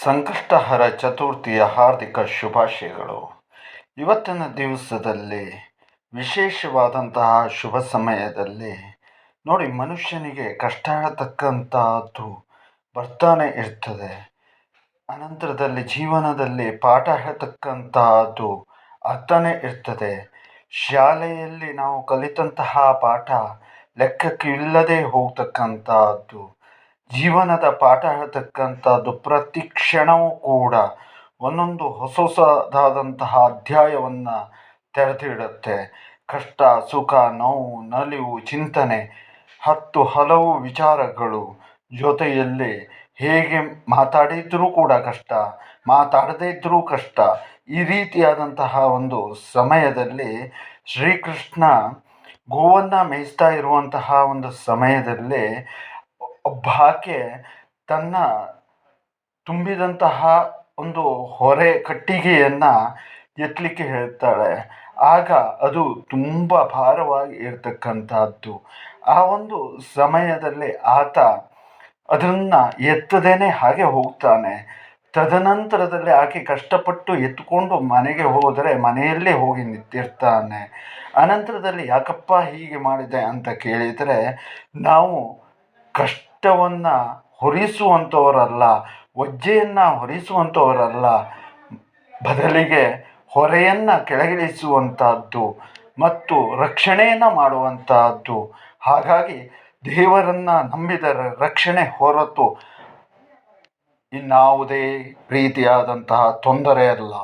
ಸಂಕಷ್ಟಹರ ಚತುರ್ಥಿಯ ಹಾರ್ದಿಕ ಶುಭಾಶಯಗಳು. ಇವತ್ತಿನ ದಿವಸದಲ್ಲಿ ವಿಶೇಷವಾದಂತಹ ಶುಭ ಸಮಯದಲ್ಲಿ ನೋಡಿ, ಮನುಷ್ಯನಿಗೆ ಕಷ್ಟ ಹೇಳ್ತಕ್ಕಂಥದ್ದು ಬರ್ತಾನೆ ಇರ್ತದೆ. ಅನಂತರದಲ್ಲಿ ಜೀವನದಲ್ಲಿ ಪಾಠ ಹೇಳ್ತಕ್ಕಂತಹದ್ದು ಆಗ್ತಾನೆ ಇರ್ತದೆ. ಶಾಲೆಯಲ್ಲಿ ನಾವು ಕಲಿತಂತಹ ಪಾಠ ಲೆಕ್ಕಕ್ಕೆ ಇಲ್ಲದೆ ಹೋಗ್ತಕ್ಕಂಥದ್ದು, ಜೀವನದ ಪಾಠ ಹೇಳ್ತಕ್ಕಂಥದ್ದು ಪ್ರತಿ ಕ್ಷಣವೂ ಕೂಡ ಒಂದೊಂದು ಹೊಸದಾದಂತಹ ಅಧ್ಯಾಯವನ್ನು ತೆರೆದಿಡುತ್ತೆ. ಕಷ್ಟ, ಸುಖ, ನೋವು, ನಲಿವು, ಚಿಂತನೆ, ಹಲವು ವಿಚಾರಗಳು ಜೊತೆಯಲ್ಲಿ ಹೇಗೆ ಮಾತಾಡಿದ್ರೂ ಕೂಡ ಕಷ್ಟ, ಮಾತಾಡದೇ ಇದ್ದರೂ ಕಷ್ಟ. ಈ ರೀತಿಯಾದಂತಹ ಒಂದು ಸಮಯದಲ್ಲಿ ಶ್ರೀಕೃಷ್ಣ ಗೋವನ್ನು ಮೇಯಿಸ್ತಾ ಇರುವಂತಹ ಒಂದು ಸಮಯದಲ್ಲಿ ಒಬ್ಬಾಕೆ ತನ್ನ ತುಂಬಿದಂತಹ ಒಂದು ಹೊರೆ ಕಟ್ಟಿಗೆಯನ್ನು ಎತ್ತಲಿಕ್ಕೆ ಹೇಳ್ತಾಳೆ. ಆಗ ಅದು ತುಂಬ ಭಾರವಾಗಿ ಇರ್ತಕ್ಕಂಥದ್ದು. ಆ ಒಂದು ಸಮಯದಲ್ಲಿ ಆತ ಅದನ್ನು ಎತ್ತದೇನೆ ಹಾಗೆ ಹೋಗ್ತಾನೆ. ತದನಂತರದಲ್ಲಿ ಆಕೆ ಕಷ್ಟಪಟ್ಟು ಎತ್ತುಕೊಂಡು ಮನೆಗೆ ಹೋದರೆ ಮನೆಯಲ್ಲೇ ಹೋಗಿ ನಿಂತಿರ್ತಾನೆ. ಅನಂತರದಲ್ಲಿ ಯಾಕಪ್ಪ ಹೀಗೆ ಮಾಡಿದೆ ಅಂತ ಕೇಳಿದರೆ, ನಾವು ಕಷ್ಟವನ್ನು ಹೊರಿಸುವಂಥವರಲ್ಲ, ಒಜ್ಜೆಯನ್ನು ಹೊರಿಸುವಂಥವರಲ್ಲ, ಬದಲಿಗೆ ಹೊರೆಯನ್ನು ಕೆಳಗಿಳಿಸುವಂಥದ್ದು ಮತ್ತು ರಕ್ಷಣೆಯನ್ನು ಮಾಡುವಂತಹದ್ದು. ಹಾಗಾಗಿ ದೇವರನ್ನು ನಂಬಿದರೆ ರಕ್ಷಣೆ ಹೊರತು ಇನ್ನಾವುದೇ ರೀತಿಯಾದಂತಹ ತೊಂದರೆ ಅಲ್ಲ.